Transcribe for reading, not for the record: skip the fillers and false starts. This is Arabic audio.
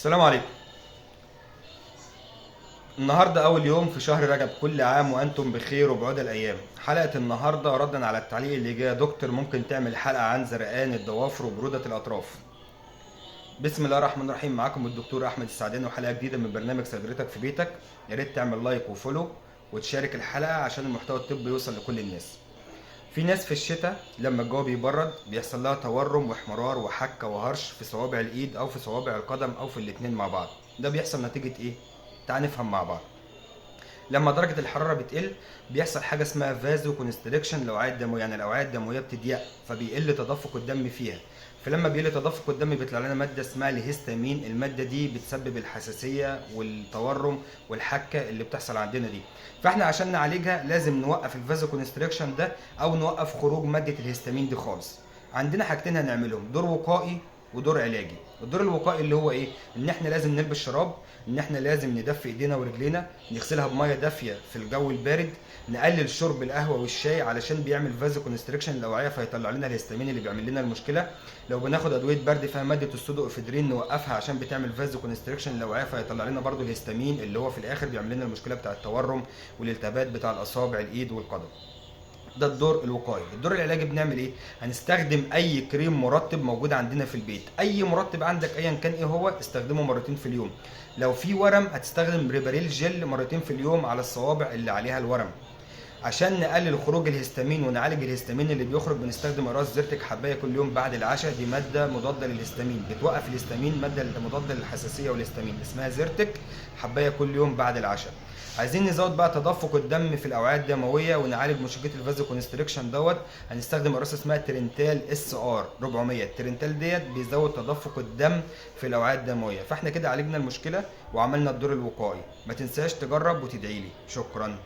السلام عليكم. النهارده أول يوم في شهر رجب، كل عام وأنتم بخير وبعود الأيام. حلقة النهارده ردا على التعليق اللي جه: يا دكتور ممكن تعمل حلقة عن زرقان الضوافر وبرودة الأطراف؟ بسم الله الرحمن الرحيم. معاكم الدكتور أحمد السعداني وحلقة جديدة من برنامج صيدلتك في بيتك. يا ريت تعمل لايك وفولو وتشارك الحلقة عشان المحتوى الطبي يوصل لكل الناس. في ناس في الشتاء لما الجو بيبرد بيحصل لها تورم واحمرار وحكة وهرش في صوابع الإيد أو في صوابع القدم أو في الاتنين مع بعض. ده بيحصل نتيجة إيه؟ تعال نفهم مع بعض. لما درجة الحرارة بتقل بيحصل حاجة اسمها فازو كونستريكشن الأوعية الدموية، يعني الأوعية الدموية بتضيق فبيقل تدفق الدم فيها. فلما بيقل تدفق الدم بيطلع لنا مادة اسمها الهستامين. المادة دي بتسبب الحساسية والتورم والحكة اللي بتحصل عندنا دي. فاحنا عشان نعالجها لازم نوقف الفازو كونستريكشن ده أو نوقف خروج مادة الهستامين دي خالص. عندنا حاجتين هنعملهم: دور وقائي ودور علاجي. الدور الوقائي اللي هو ايه؟ ان احنا لازم نلبس شراب، ان احنا لازم ندفي ايدينا ورجلينا، نغسلها بميه دافيه في الجو البارد، نقلل شرب القهوه والشاي علشان بيعمل فازو كونستريكشن للاوعيه فيطلع لنا الهستامين اللي بيعمل لنا المشكله. لو بناخد ادويه برد فيها ماده السودو افيدرين نوقفها عشان بتعمل فازو كونستريكشن للاوعيه فيطلع لنا برضو الهستامين اللي هو في الاخر بيعمل لنا المشكله بتاع التورم والالتهابات بتاع الاصابع الايد والقدم. ده الدور الوقائي. الدور العلاجي بنعمل ايه؟ هنستخدم اي كريم مرطب موجود عندنا في البيت. اي مرطب عندك ايا كان ايه هو استخدمه مرتين في اليوم. لو في ورم هتستخدم ريباريل جل مرتين في اليوم على الصوابع اللي عليها الورم. عشان نقلل خروج الهستامين ونعالج الهستامين اللي بيخرج بنستخدم راس زرتك حبايه كل يوم بعد العشاء. دي ماده مضاده للهستامين، بتوقف الهستامين، ماده مضاده للحساسيه والهستامين اسمها زرتك حبايه كل يوم بعد العشاء. عايزين نزود بقى تدفق الدم في الاوعيه الدمويه ونعالج مشكله الفازو كونستريكشن دوت. هنستخدم راس اسمها ترنتال اس ار 400. الترنتال ديت بيزود تدفق الدم في الاوعيه الدمويه. فاحنا كده عالجنا المشكله وعملنا الدور الوقائي. ما تنساش تجرب وتدعي لي. شكرا.